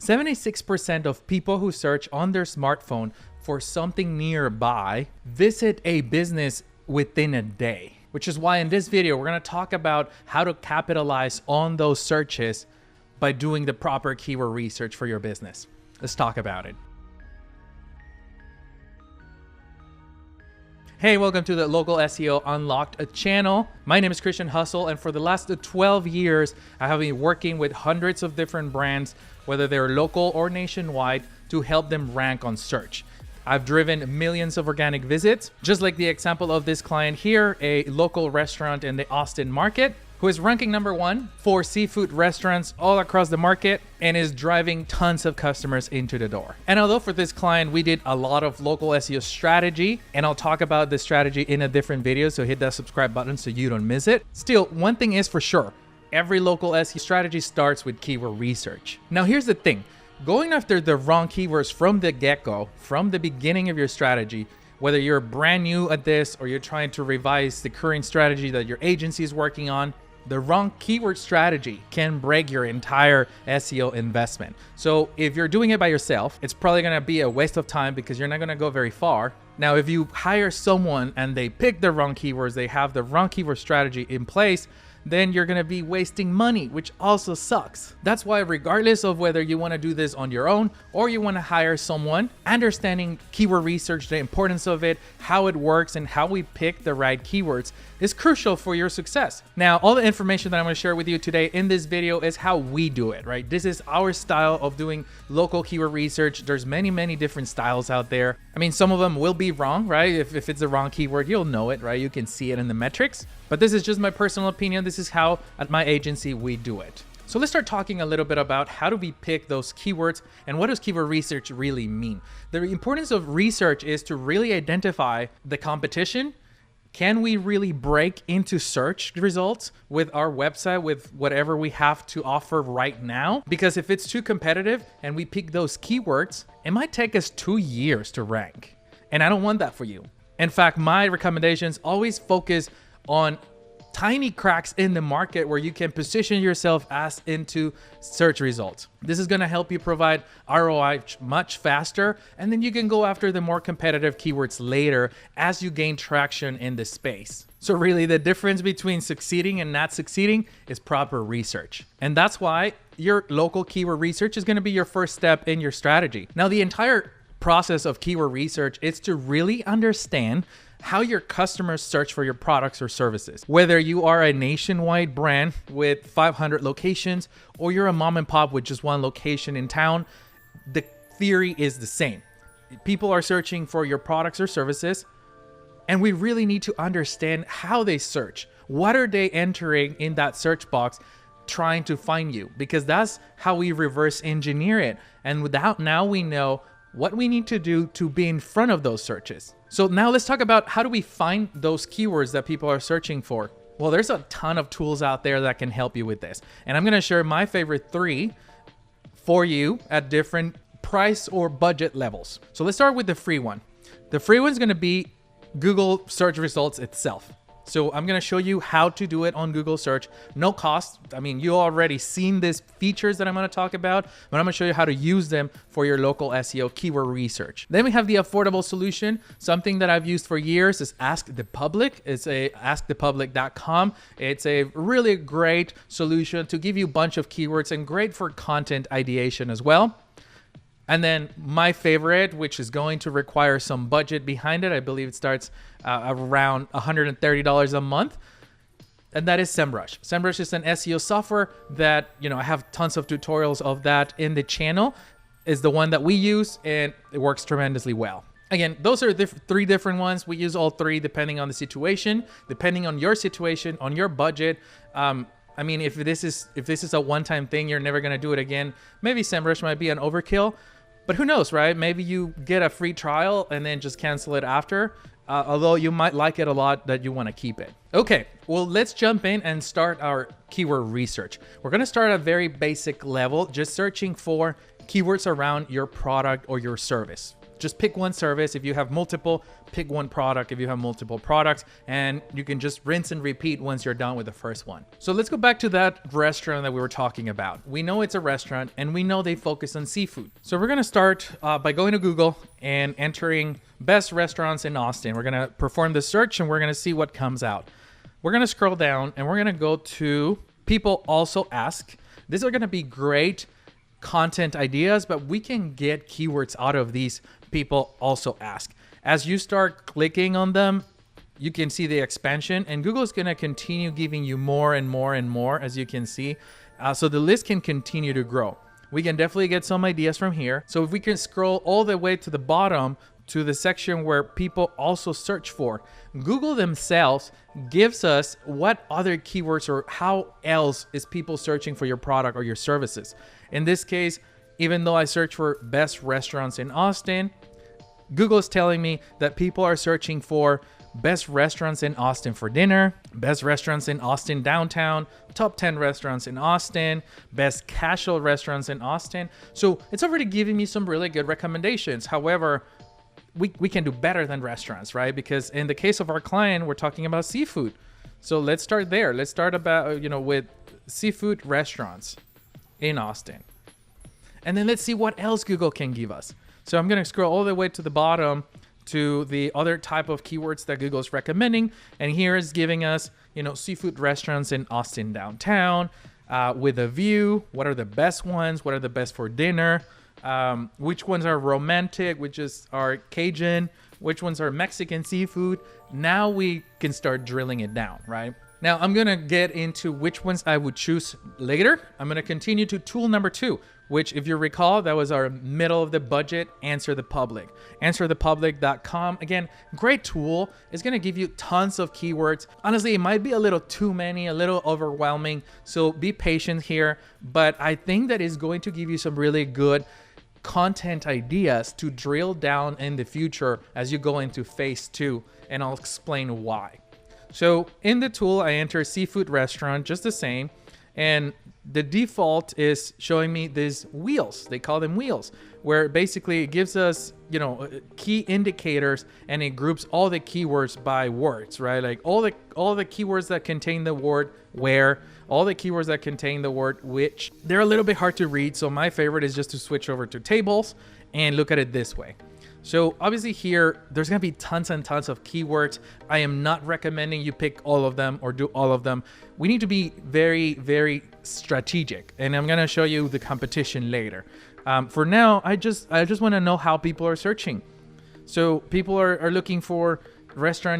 76% of people who search on their smartphone for something nearby visit a business within a day, which is why in this video, we're going to talk about how to capitalize on those searches by doing the proper keyword research for your business. Let's talk about it. Hey, welcome to the Local SEO Unlocked channel. My name is Christian Hustle, and for the last 12 years, I have been working with hundreds of different brands, whether they're local or nationwide, to help them rank on search. I've driven millions of organic visits, just like the example of this client here, a local restaurant in the Austin market, who is ranking #1 for seafood restaurants all across the market and is driving tons of customers into the door. And although for this client, we did a lot of local SEO strategy, and I'll talk about the strategy in a different video, so hit that subscribe button so you don't miss it. Still, one thing is for sure, every local SEO strategy starts with keyword research. Now, here's the thing. Going after the wrong keywords from the get-go, from the beginning of your strategy, whether you're brand new at this or you're trying to revise the current strategy that your agency is working on, the wrong keyword strategy can break your entire SEO investment. So if you're doing it by yourself, it's probably gonna be a waste of time because you're not gonna go very far. Now, if you hire someone and they pick the wrong keywords, they have the wrong keyword strategy in place, then you're gonna be wasting money, which also sucks. That's why regardless of whether you wanna do this on your own or you wanna hire someone, understanding keyword research, the importance of it, how it works, and how we pick the right keywords is crucial for your success. Now, all the information that I'm gonna share with you today in this video is how we do it, right? This is our style of doing local keyword research. There's many different styles out there. I mean, some of them will be wrong, right? If it's the wrong keyword, you'll know it, right? You can see it in the metrics. But this is just my personal opinion. This is how at my agency we do it. So let's start talking a little bit about how do we pick those keywords and what does keyword research really mean? The importance of research is to really identify the competition. Can we really break into search results with our website, with whatever we have to offer right now? Because if it's too competitive and we pick those keywords, it might take us 2 years to rank. And I don't want that for you. In fact, my recommendations always focus on tiny cracks in the market where you can position yourself as into search results. This is gonna help you provide ROI much faster, and then you can go after the more competitive keywords later as you gain traction in the space. So really the difference between succeeding and not succeeding is proper research. And that's why your local keyword research is gonna be your first step in your strategy. Now, the entire process of keyword research is to really understand how your customers search for your products or services. Whether you are a nationwide brand with 500 locations or you're a mom and pop with just one location in town, the theory is the same. People are searching for your products or services, and we really need to understand how they search. What are they entering in that search box trying to find you? Because that's how we reverse engineer it. And without now we know what we need to do to be in front of those searches. So now let's talk about how do we find those keywords that people are searching for? Well, there's a ton of tools out there that can help you with this. And I'm gonna share my favorite 3 for you at different price or budget levels. So let's start with the free one. The free one's gonna be Google search results itself. So I'm gonna show you how to do it on Google search, no cost. I mean, you already seen these features that I'm gonna talk about, but I'm gonna show you how to use them for your local SEO keyword research. Then we have the affordable solution. Something that I've used for years is Ask the Public. It's a askthepublic.com. It's a really great solution to give you a bunch of keywords and great for content ideation as well. And then my favorite, which is going to require some budget behind it, I believe it starts around $130 a month, and that is SEMrush. SEMrush is an SEO software that, I have tons of tutorials of that in the channel. Is the one that we use, and it works tremendously well. Again, those are 3 different ones. We use all 3 depending on the situation, depending on your situation, on your budget. I mean, if this is a one-time thing, you're never gonna do it again. Maybe SEMrush might be an overkill. But who knows, right? Maybe you get a free trial and then just cancel it after. Although you might like it a lot that you want to keep it. Okay, well, let's jump in and start our keyword research. We're going to start at a very basic level, just searching for keywords around your product or your service. just pick one service. If you have multiple, pick one product. If you have multiple products, and you can just rinse and repeat once you're done with the first one. So let's go back to that restaurant that we were talking about. We know it's a restaurant and we know they focus on seafood. So we're gonna start by going to Google and entering best restaurants in Austin. We're gonna perform the search and we're gonna see what comes out. We're gonna scroll down and we're gonna go to people also ask. These are gonna be great content ideas, but we can get keywords out of these people also ask. As you start clicking on them, you can see the expansion, and Google is going to continue giving you more and more and more, as you can see. So the list can continue to grow. We can definitely get some ideas from here. So if we can scroll all the way to the bottom to the section where people also search for, Google themselves gives us what other keywords or how else is people searching for your product or your services. In this case, even though I search for best restaurants in Austin, Google is telling me that people are searching for best restaurants in Austin for dinner, best restaurants in Austin downtown, top 10 restaurants in Austin, best casual restaurants in Austin. So it's already giving me some really good recommendations. However, we can do better than restaurants, right? Because in the case of our client, we're talking about seafood. So let's start there. Let's start with seafood restaurants in Austin. And then let's see what else Google can give us. So I'm going to scroll all the way to the bottom to the other type of keywords that Google is recommending. And here is giving us, seafood restaurants in Austin downtown with a view. What are the best ones? What are the best for dinner? Which ones are romantic, which are Cajun, which ones are Mexican seafood. Now we can start drilling it down, right? Now I'm going to get into which ones I would choose later. I'm going to continue to tool number 2, which, if you recall, that was our middle of the budget, Answer the Public. AnswerThePublic.com. Again, great tool. It's going to give you tons of keywords. Honestly, it might be a little too many, a little overwhelming. So be patient here. But I think that is going to give you some really good content ideas to drill down in the future as you go into phase 2. And I'll explain why. So in the tool, I enter seafood restaurant just the same. And the default is showing me these wheels. They call them wheels, where basically it gives us, key indicators, and it groups all the keywords by words, right? Like all the keywords that contain the word where, all the keywords that contain the word which. They're a little bit hard to read, so my favorite is just to switch over to tables and look at it this way. So obviously here, there's gonna be tons and tons of keywords. I am not recommending you pick all of them or do all of them. We need to be very, very strategic, and I'm gonna show you the competition later. For now, I just wanna know how people are searching. So people are looking for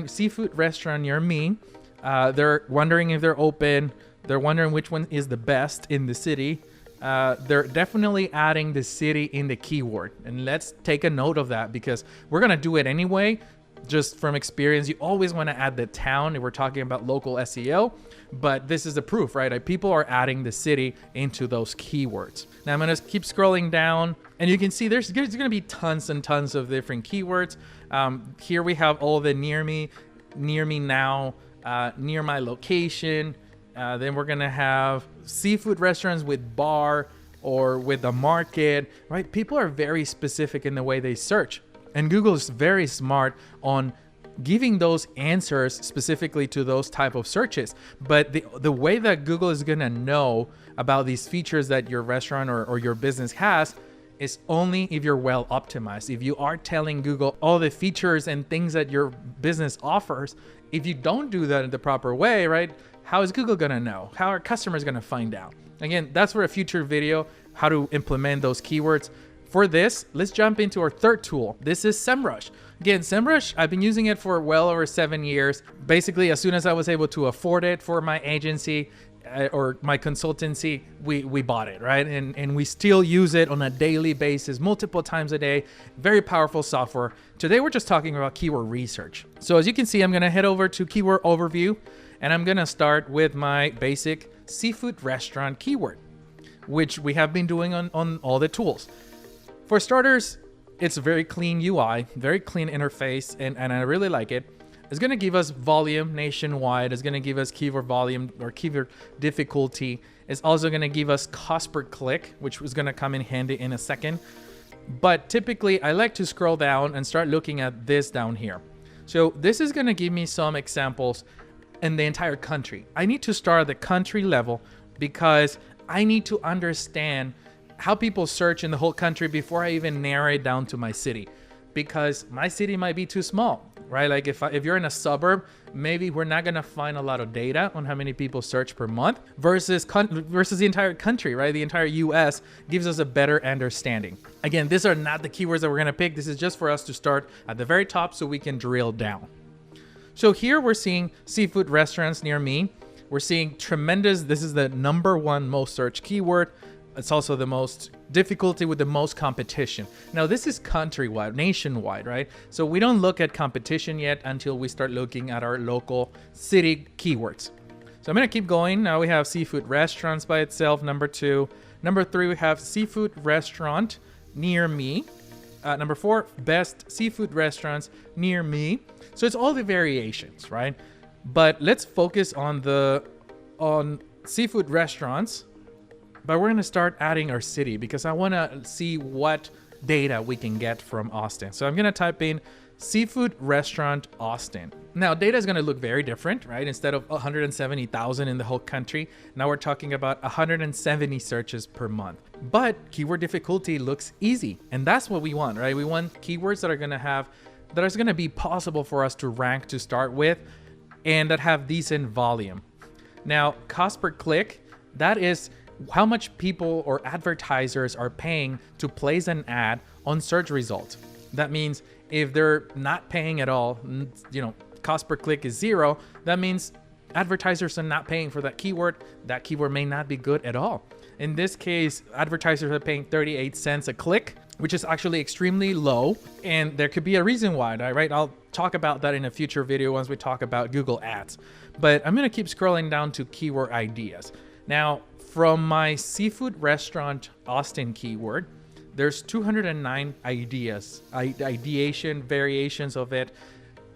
seafood restaurant near me. They're wondering if they're open. They're wondering which one is the best in the city. They're definitely adding the city in the keyword, and let's take a note of that because we're gonna do it anyway. Just from experience, you always want to add the town if we're talking about local SEO, but this is the proof, right? Like people are adding the city into those keywords. Now I'm gonna keep scrolling down, and you can see there's gonna be tons and tons of different keywords. Here we have all the near me now, near my location. Then we're gonna have seafood restaurants with bar or with a market, right? People are very specific in the way they search, and Google is very smart on giving those answers specifically to those type of searches. But the way that Google is gonna know about these features that your restaurant or your business has is only if you're well optimized. If you are telling Google all the features and things that your business offers, if you don't do that in the proper way, right? How is Google gonna know? How are customers gonna find out? Again, that's for a future video, how to implement those keywords. For this, let's jump into our third tool. This is SEMrush. Again, SEMrush, I've been using it for well over 7 years. Basically, as soon as I was able to afford it for my agency or my consultancy, we bought it, right? And we still use it on a daily basis, multiple times a day. Very powerful software. Today, we're just talking about keyword research. So as you can see, I'm gonna head over to keyword overview, and I'm gonna start with my basic seafood restaurant keyword, which we have been doing on all the tools. For starters, it's a very clean UI, very clean interface, and I really like it. It's gonna give us volume nationwide. It's gonna give us keyword volume or keyword difficulty. It's also gonna give us cost per click, which is gonna come in handy in a second. But typically I like to scroll down and start looking at this down here. So this is going to give me some examples in the entire country. I need to start at the country level because I need to understand how people search in the whole country before I even narrow it down to my city, because my city might be too small, right? Like if you're in a suburb, maybe we're not going to find a lot of data on how many people search per month versus the entire country, right? The entire US gives us a better understanding. Again, these are not the keywords that we're going to pick. This is just for us to start at the very top so we can drill down. So here we're seeing seafood restaurants near me. We're seeing tremendous, this is the #1 most searched keyword. It's also the most difficulty with the most competition. Now this is countrywide, nationwide, right? So we don't look at competition yet until we start looking at our local city keywords. So I'm gonna keep going. Now we have seafood restaurants by itself, #2. #3, we have seafood restaurant near me. #4, best seafood restaurants near me. So it's all the variations, right? But let's focus on seafood restaurants. But we're going to start adding our city because I want to see what data we can get from Austin. So I'm going to type in seafood restaurant Austin. Now data is going to look very different, right? Instead of 170,000 in the whole country, now we're talking about 170 searches per month. But keyword difficulty looks easy, and that's what we want, right? We want keywords that are going to be possible for us to rank to start with and that have decent volume. Now, cost per click, that is how much people or advertisers are paying to place an ad on search results. That means if they're not paying at all, cost per click is 0, that means advertisers are not paying for that keyword. That keyword may not be good at all. In this case, advertisers are paying 38 cents a click, which is actually extremely low. And there could be a reason why, right? I'll talk about that in a future video once we talk about Google Ads. But I'm going to keep scrolling down to keyword ideas. Now, from my seafood restaurant Austin keyword, there's 209 ideas, ideation, variations of it.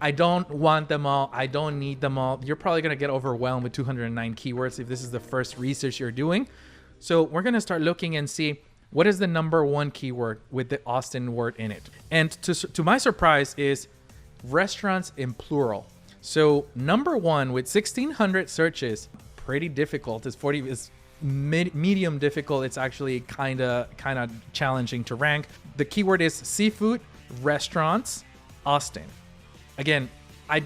I don't want them all. I don't need them all. You're probably going to get overwhelmed with 209 keywords if this is the first research you're doing. So we're going to start looking and see what is the #1 keyword with the Austin word in it. And to my surprise is restaurants in plural. So #1 with 1,600 searches, pretty difficult. It's medium difficult. It's actually kind of challenging to rank. The keyword is seafood restaurants Austin. Again, I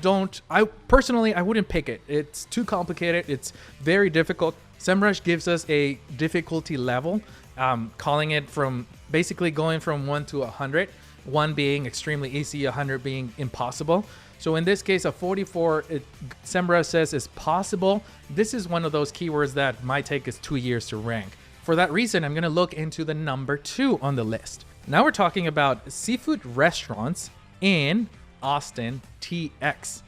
personally wouldn't pick it. It's too complicated. It's very difficult. SEMrush gives us a difficulty level, calling it from basically going from 1 to 100, 1 being extremely easy, 100 being impossible. So in this case, a 44, SEMrush says is possible. This is one of those keywords that might take us 2 years to rank. For that reason, I'm going to look into the #2 on the list. Now we're talking about seafood restaurants in Austin, TX.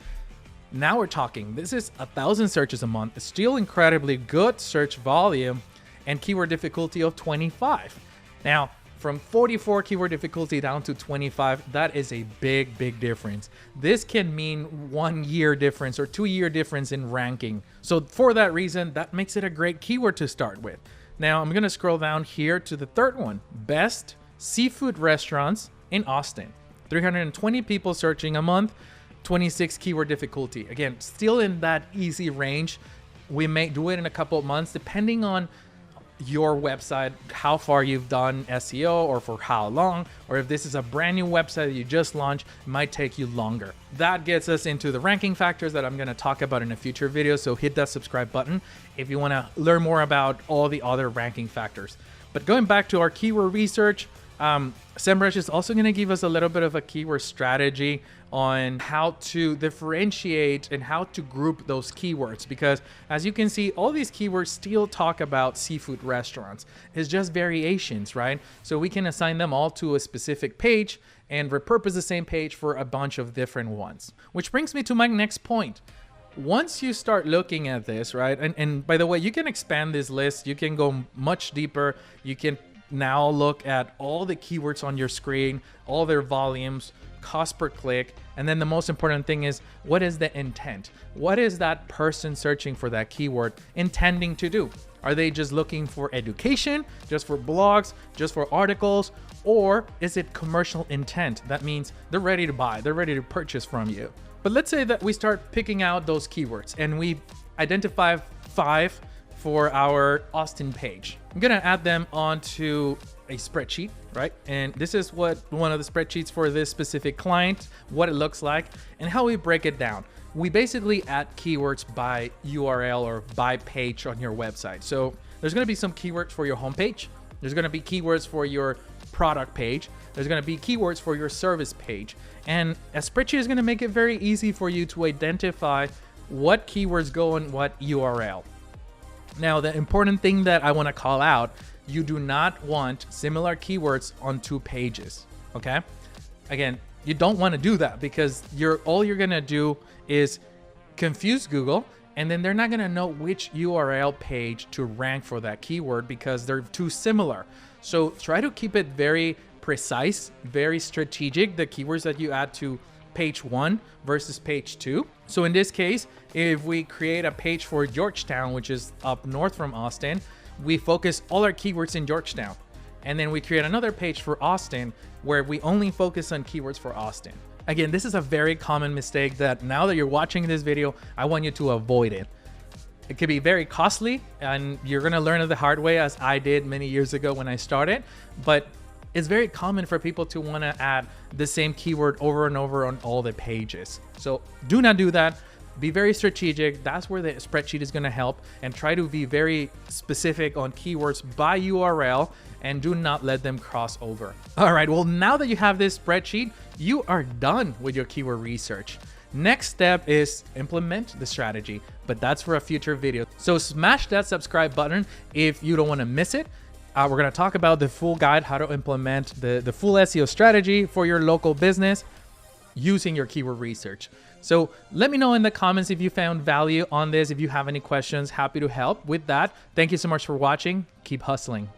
Now we're talking, this is 1,000 searches a month. It's still incredibly good search volume and keyword difficulty of 25. Now, from 44 keyword difficulty down to 25, that is a big difference. This can mean 1 year difference or 2 year difference in ranking. So for that reason, that makes it a great keyword to start with. Now I'm gonna scroll down here to the 3rd one, best seafood restaurants in Austin. 320 people searching a month, 26 keyword difficulty. Again, still in that easy range. We may do it in a couple of months, depending on your website, how far you've done SEO or for how long, or if this is a brand new website that you just launched, it might take you longer. That gets us into the ranking factors that I'm going to talk about in a future video. So hit that subscribe button if you want to learn more about all the other ranking factors. But going back to our keyword research, SEMrush is also going to give us a little bit of a keyword strategy on how to differentiate and how to group those keywords, because as you can see, all these keywords still talk about seafood restaurants. It's just variations, right? So we can assign them all to a specific page and repurpose the same page for a bunch of different ones. Which brings me to my next point. Once you start looking at this, right? And by the way, you can expand this list. You can go much deeper. You can now look at all the keywords on your screen, all their volumes, cost per click, and then the most important thing is, what is the intent? What is that person searching for that keyword intending to do? Are they just looking for education, just for blogs, just for articles, or is it commercial intent? That means they're ready to buy, they're ready to purchase from you. But let's say that we start picking out those keywords and we identify 5 for our Austin page. I'm gonna add them onto a spreadsheet, right? And this is what one of the spreadsheets for this specific client, what it looks like, and how we break it down. We basically add keywords by URL or by page on your website. So there's gonna be some keywords for your homepage. There's gonna be keywords for your product page. There's gonna be keywords for your service page. And a spreadsheet is gonna make it very easy for you to identify what keywords go in what URL. Now, the important thing that I wanna call out, you do not want similar keywords on 2 pages, okay? Again, you don't wanna do that because all you're gonna do is confuse Google, and then they're not gonna know which URL page to rank for that keyword because they're too similar. So try to keep it very precise, very strategic, the keywords that you add to page 1 versus page 2. So in this case, if we create a page for Georgetown, which is up north from Austin, we focus all our keywords in Georgetown. And then we create another page for Austin where we only focus on keywords for Austin. Again, this is a very common mistake that now that you're watching this video, I want you to avoid it. It could be very costly and you're gonna learn it the hard way, as I did many years ago when I started, but it's very common for people to wanna add the same keyword over and over on all the pages. So do not do that. Be very strategic. That's where the spreadsheet is gonna help, and try to be very specific on keywords by URL and do not let them cross over. All right, well, now that you have this spreadsheet, you are done with your keyword research. Next step is implement the strategy, but that's for a future video. So smash that subscribe button if you don't wanna miss it. We're gonna talk about the full guide, how to implement the full SEO strategy for your local business using your keyword research. So let me know in the comments if you found value on this. If you have any questions, happy to help with that. Thank you so much for watching. Keep hustling.